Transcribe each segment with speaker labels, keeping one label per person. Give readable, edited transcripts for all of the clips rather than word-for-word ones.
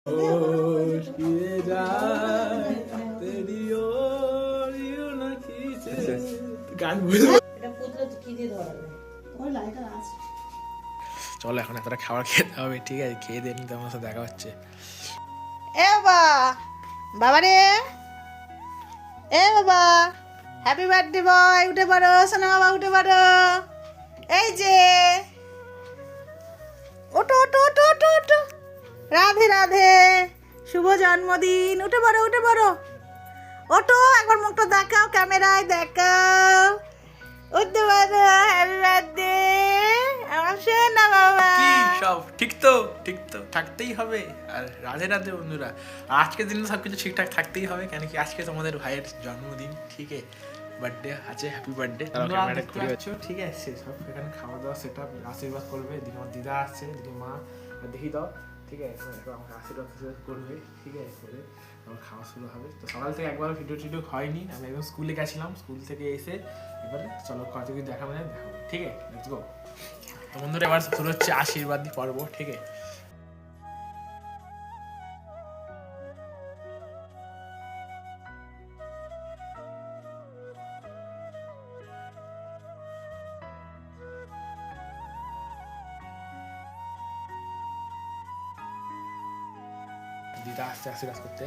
Speaker 1: চলো এখন এতটা খাবার খেতে হবে, ঠিক আছে? খেয়ে দিয়ে নিতে আমার সাথে দেখা হচ্ছে।
Speaker 2: এ বাবা রে, এ বাবা, হ্যাপি বার্থডে বয়, উঠে পড়ো সোনা বাবা, উঠে পড়ো। এই যে ওটো ওটো ওটো ওটো ওটো, রাধে রাধে, শুভ জন্মদিন, উঠে পড়ো উঠে পড়ো, ওটো, একবার মুখটা দেখাও, ক্যামেরায় দেখাও, উঠতে পারো, হ্যাপি বার্থডে আমার সোনা বাবা।
Speaker 1: কি সব ঠিক তো? ঠিক তো থাকতেই হবে। আর রাধে রাধে বন্ধুরা, আজকের দিনে সব কিছু ঠিকঠাক থাকতেই হবে, কেন কি আজকে তোমাদের ভাইয়ের জন্মদিন, ঠিক আছে? বার্থডে আছে, হ্যাপি বার্থডে। ঠিক আছে, সব এখানে খাওয়া দাওয়া সেটা আশীর্বাদ করবে। এদিকে আমার দিদা আসছে, এদিকে মা, দেখি দাও, ঠিক আছে? আমাকে আশীর্বাদ করবে, ঠিক আছে? করে আমার খাওয়া শুরু হবে। তো সকাল থেকে একবার ভিডিও টিডিও হয়নি, আমি একদম স্কুলে গেছিলাম, স্কুল থেকে এসে এবারে চলো কত কিছু দেখাবো, ঠিক আছে? Let's go. তো বন্ধুরা এবার শুরু হচ্ছে আশীর্বাদ পর্ব, ঠিক আছে? দিদা আসছে আশীর্বাদ করতে।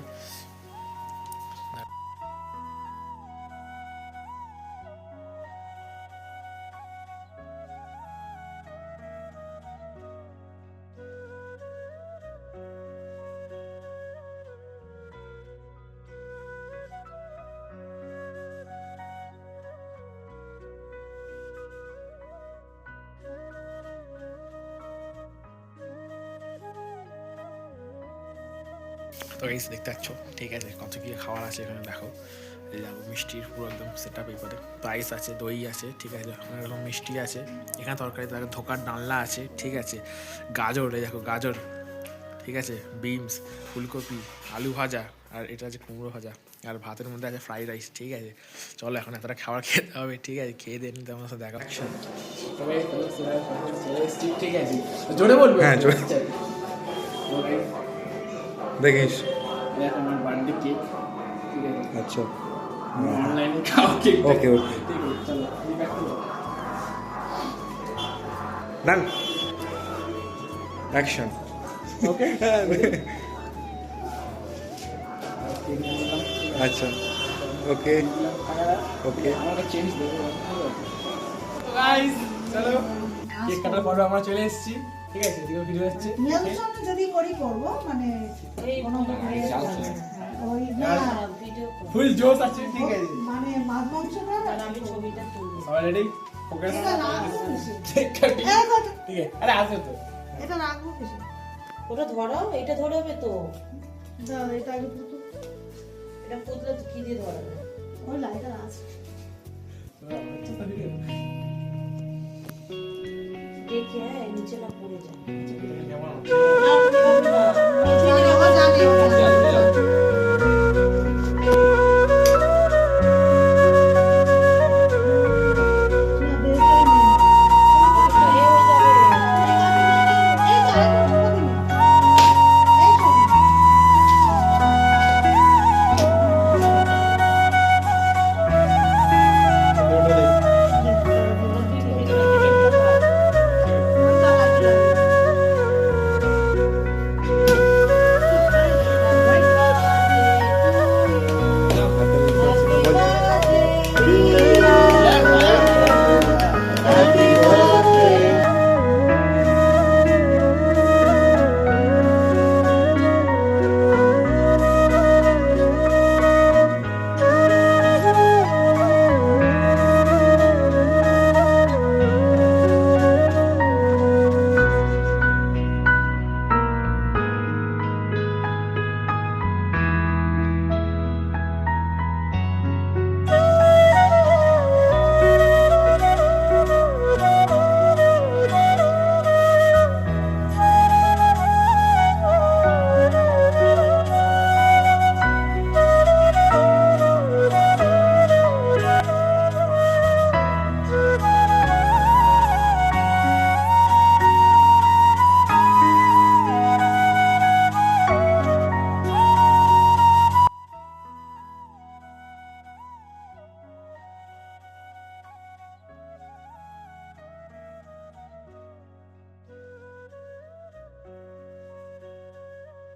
Speaker 1: তো গাইস দেখতে পাচ্ছ, ঠিক আছে? কত কি খাবার আছে এখানে দেখো। এই দেখো মিষ্টির পুরো একদম সেট আপ, এবারে পায়েস আছে, দই আছে, ঠিক আছে? এরকম মিষ্টি আছে, এখানে তরকারি দেখো, ধোকার ডালনা আছে, ঠিক আছে? গাজর, এই দেখো গাজর, ঠিক আছে? বিনস, ফুলকপি, আলু ভাজা, আর এটা আছে কুমড়ো ভাজা, আর ভাতের মধ্যে আছে ফ্রাইড রাইস, ঠিক আছে? চলো এখন এতটা খাবার খেতে হবে, ঠিক আছে? খেয়ে দিয়ে নিতে আমার সাথে দেখা। ঠিক আছে, জোরে বলবো? হ্যাঁ জোরে দেখিস। আমার বার্থডে কেক, ঠিক আছে? আচ্ছা, অনলাইনে খাওয়া কেক। ওকে ওকে, ঠিক আছে, চলো ডান, অ্যাকশন। ওকে আচ্ছা, ওকে ওকে, আমাকে চেঞ্জ দেবো। গাইস চলো, কেক কাটার পরে আমরা চলে এসেছি, ঠিক আছে? এদিকে ভিডিও হচ্ছে,
Speaker 2: যদি করি করব, মানে
Speaker 1: ফুল জোশ আছে, ঠিক আছে?
Speaker 2: মানে মাছ মাংসটা
Speaker 1: আমি ছবিটা তুলবো, অলরেডি ফোকাস, ঠিক আছে? আরে আসো তো,
Speaker 2: এটা রাখবো কিসে?
Speaker 3: ওটা ধরো, এটা ধরবে তো,
Speaker 2: দাও এটা আগে পুতু,
Speaker 3: এটা পুতলে তো কি দিয়ে ধরবে?
Speaker 2: ওই লাইটার আছে,
Speaker 3: দেখে হ্যাঁ নিচে না পড়ে যায়।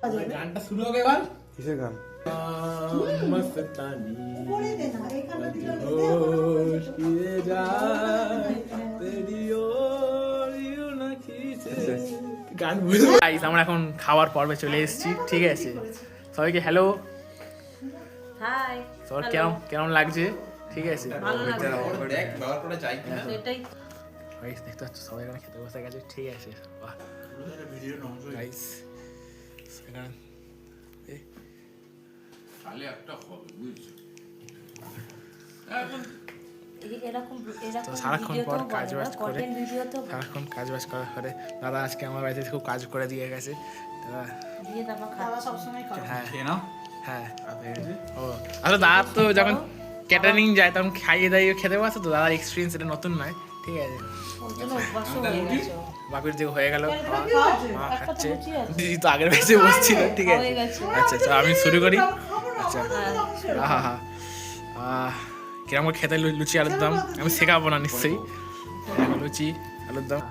Speaker 1: গানটা শুরু হবে এবার
Speaker 4: কিসের গান?
Speaker 1: মস্তানি
Speaker 2: করে দে না এখানে দিলে
Speaker 1: होश किए जाए तेरी ओर यूं ना खींचे গান বুঝো গাইস আমরা এখন খাওয়ার পর্বে চলে এসেছি ঠিক আছে সবাইকে হ্যালো
Speaker 3: হাই
Speaker 1: সবার কেমন কেমন লাগছে ঠিক আছে
Speaker 3: ভালো লাগছে
Speaker 4: দেখ ব্যবহার করে চাই
Speaker 3: এটাই
Speaker 1: গাইস দেখতে পাচ্ছ সবাই এখানে খেতে বসে গেছে ঠিক আছে বাহ গাইস এখানে
Speaker 4: তাহলে একটা হবে বুঝছো
Speaker 3: এরকম
Speaker 1: তো
Speaker 3: এরকম
Speaker 1: সারাক্ষণ পর
Speaker 3: ভিডিও তো
Speaker 1: কাজ বাজ করে
Speaker 3: কন্টেন্ট ভিডিও তো
Speaker 1: সারাক্ষণ কাজ বাজ করার পরে দাদা আজকে আমার বাড়িতে খুব কাজ করে দিয়ে গেছে দাদা
Speaker 3: দিয়ে তারপর
Speaker 2: খাওয়া
Speaker 3: খাওয়া
Speaker 2: সবসময় খাওয়া
Speaker 1: হ্যাঁ
Speaker 4: খেয়ে নাও
Speaker 1: হ্যাঁ ও আসলে দাদা তো যখন ক্যাটারিং যায় তখন খাইয়ে দাইয়ে খেতে বসে তো দাদার এক্সপিরিয়েন্স এটা নতুন নয় ঠিক আছে
Speaker 3: ওর জন্য অভ্যাস হয়ে গেছে
Speaker 1: বাকির দিকে হয়ে গেল মা
Speaker 3: একটা
Speaker 1: খাচ্ছে
Speaker 3: লুচি আছে।
Speaker 1: দিদি তো আগের বেঁচে বসছিল ঠিক আছে
Speaker 3: হয়ে গেছে।
Speaker 1: আচ্ছা আচ্ছা আমি শুরু করি আচ্ছা
Speaker 3: হ্যাঁ
Speaker 1: হা হা কিরম করে খেতে লুচি আলুর দম আমি শেখাবো না নিশ্চয়ই লুচি আলুর দম